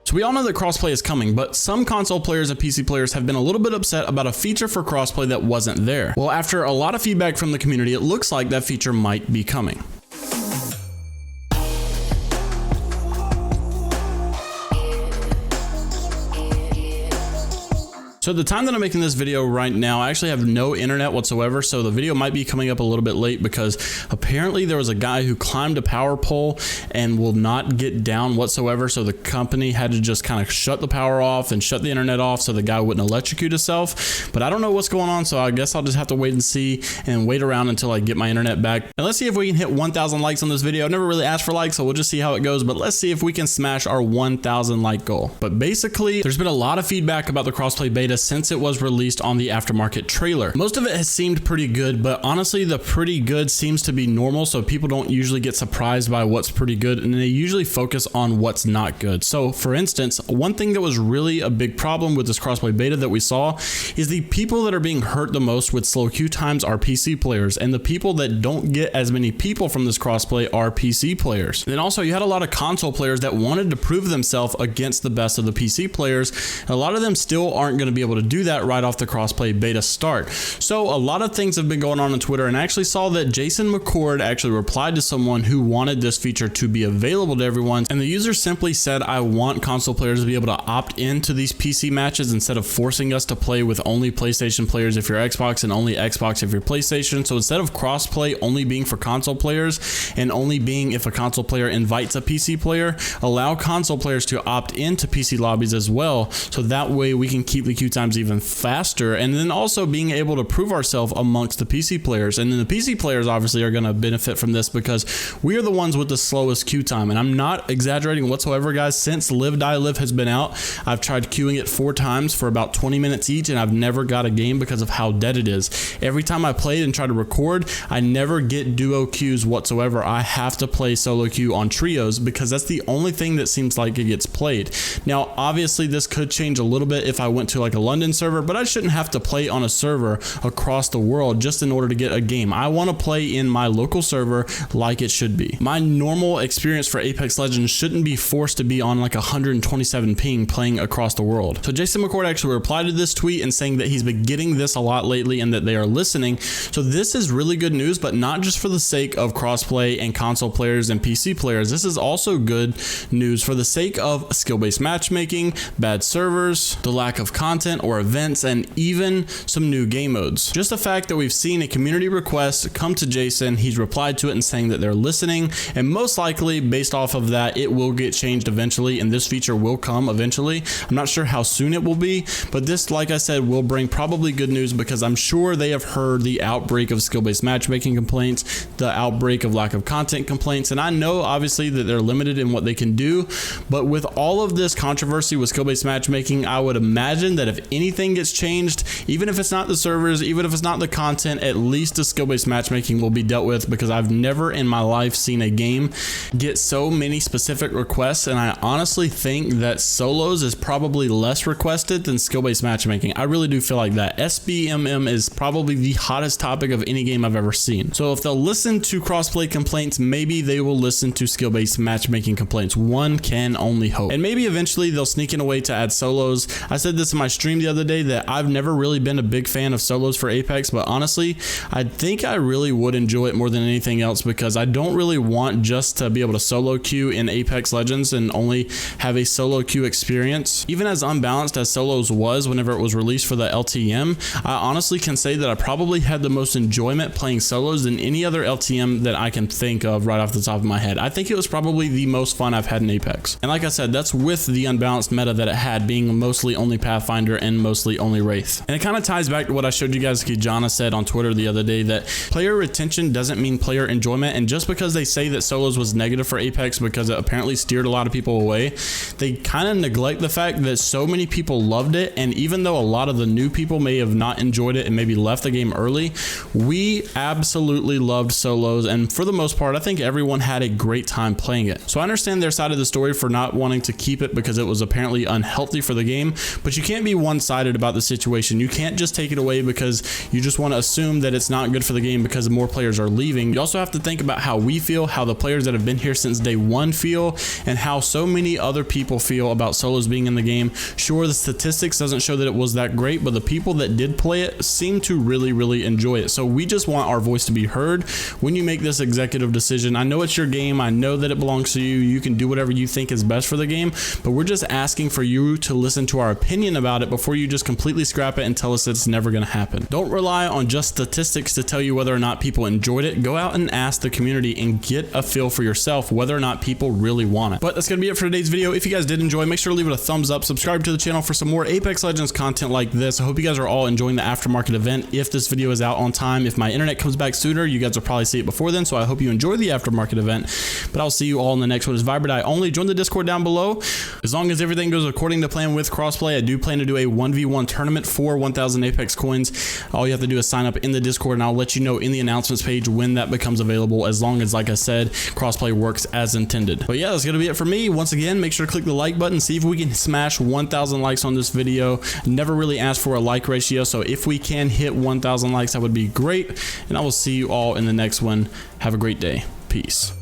So we all know that crossplay is coming, but some console players and PC players have been a little bit upset about a feature for crossplay that wasn't there. Well, after a lot of feedback from the community, it looks like that feature might be coming. So at the time that I'm making this video right now, I actually have no internet whatsoever, so the video might be coming up a little bit late because apparently there was a guy who climbed a power pole and will not get down whatsoever, so the company had to just kind of shut the power off and shut the internet off so the guy wouldn't electrocute himself. But I don't know what's going on, so I guess I'll just have to wait and see and wait around until I get my internet back. And let's see if we can hit 1,000 likes on this video. I've never really asked for likes, so we'll just see how it goes, but let's see if we can smash our 1,000 like goal. But basically, there's been a lot of feedback about the crossplay beta since it was released on the Aftermarket trailer. Most of it has seemed pretty good, but honestly the pretty good seems to be normal, so people don't usually get surprised by what's pretty good, and they usually focus on what's not good. So for instance, one thing that was really a big problem with this crossplay beta that we saw is the people that are being hurt the most with slow queue times are PC players, and the people that don't get as many people from this crossplay are PC players. Then also you had a lot of console players that wanted to prove themselves against the best of the PC players. A lot of them still aren't going to be able to do that right off the crossplay beta start. So a lot of things have been going on Twitter, and I actually saw that Jason McCord actually replied to someone who wanted this feature to be available to everyone, and the user simply said, I want console players to be able to opt into these PC matches instead of forcing us to play with only PlayStation players if you're Xbox and only Xbox if you're PlayStation. So instead of crossplay only being for console players and only being if a console player invites a PC player, allow console players to opt into PC lobbies as well, so that way we can keep the queue times even faster, and then also being able to prove ourselves amongst the PC players. And then the PC players obviously are going to benefit from this because we are the ones with the slowest queue time, and I'm not exaggerating whatsoever, guys. Since Live Die Live has been out, I've tried queuing it 4 times for about 20 minutes each, and I've never got a game because of how dead it is. Every time I played and try to record, I never get duo queues whatsoever. I have to play solo queue on trios because that's the only thing that seems like it gets played. Now obviously this could change a little bit if I went to like a London server, but I shouldn't have to play on a server across the world just in order to get a game. I want to play in my local server like it should be. My normal experience for Apex Legends shouldn't be forced to be on like 127 ping playing across the world. So Jason McCord actually replied to this tweet and saying that he's been getting this a lot lately and that they are listening. So this is really good news, but not just for the sake of crossplay and console players and PC players. This is also good news for the sake of skill-based matchmaking, bad servers, the lack of content or events, and even some new game modes. Just the fact that we've seen a community request come to Jason, he's replied to it and saying that they're listening, and most likely based off of that it will get changed eventually, and this feature will come eventually. I'm not sure how soon it will be, but this, like I said, will bring probably good news because I'm sure they have heard the outbreak of skill-based matchmaking complaints, the outbreak of lack of content complaints, and I know obviously that they're limited in what they can do, but with all of this controversy with skill-based matchmaking, I would imagine that if anything gets changed, even if it's not the servers, even if it's not the content, at least the skill-based matchmaking will be dealt with, because I've never in my life seen a game get so many specific requests, and I honestly think that solos is probably less requested than skill-based matchmaking. I really do feel like that. SBMM is probably the hottest topic of any game I've ever seen. So if they'll listen to crossplay complaints, maybe they will listen to skill-based matchmaking complaints. One can only hope. And maybe eventually they'll sneak in a way to add solos. I said this in my stream the other day that I've never really been a big fan of solos for Apex, but honestly, I think I really would enjoy it more than anything else because I don't really want just to be able to solo queue in Apex Legends and only have a solo queue experience. Even as unbalanced as solos was whenever it was released for the LTM, I honestly can say that I probably had the most enjoyment playing solos than any other LTM that I can think of right off the top of my head. I think it was probably the most fun I've had in Apex. And like I said, that's with the unbalanced meta that it had, being mostly only Pathfinder and mostly only Wraith. And it kind of ties back to what I showed you guys Kijana said on Twitter the other day, that player retention doesn't mean player enjoyment, and just because they say that solos was negative for Apex because it apparently steered a lot of people away, they kind of neglect the fact that so many people loved it, and even though a lot of the new people may have not enjoyed it and maybe left the game early, we absolutely loved solos, and for the most part I think everyone had a great time playing it. So I understand their side of the story for not wanting to keep it because it was apparently unhealthy for the game, but you can't be one-sided about the situation. You can't just take it away because you just want to assume that it's not good for the game because more players are leaving. You also have to think about how we feel, how the players that have been here since day one feel, and how so many other people feel about solos being in the game. Sure, the statistics doesn't show that it was that great, but the people that did play it seem to really enjoy it. So we just want our voice to be heard when you make this executive decision. I know it's your game. I know that it belongs to you. You can do whatever you think is best for the game, but we're just asking for you to listen to our opinion about it before you just completely scrap it and tell us it's never going to happen. Don't rely on just statistics to tell you whether or not people enjoyed it. Go out and ask the community and get a feel for yourself whether or not people really want it. But that's going to be it for today's video. If you guys did enjoy, make sure to leave it a thumbs up, subscribe to the channel for some more Apex Legends content like this. I hope you guys are all enjoying the aftermarket event. If this video is out on time, if my internet comes back sooner, you guys will probably see it before then, so I hope you enjoy the aftermarket event. But I'll see you all in the next one. It's Viber Die only. Join the Discord down below. As long as everything goes according to plan with Crossplay, I do plan to do a 1v1 tournament for 1,000 Apex coins. All you have to do is sign up in the Discord, and I'll let you know in the announcements page when that becomes available, as long as, like I said, Crossplay works as intended. But yeah, that's going to be it for me. Once again, make sure to click the like button, see if we can smash 1,000 likes on this video. Never really asked for a like ratio, so if we can hit 1,000 likes, that would be great. And I will see you all in the next one. Have a great day. Peace.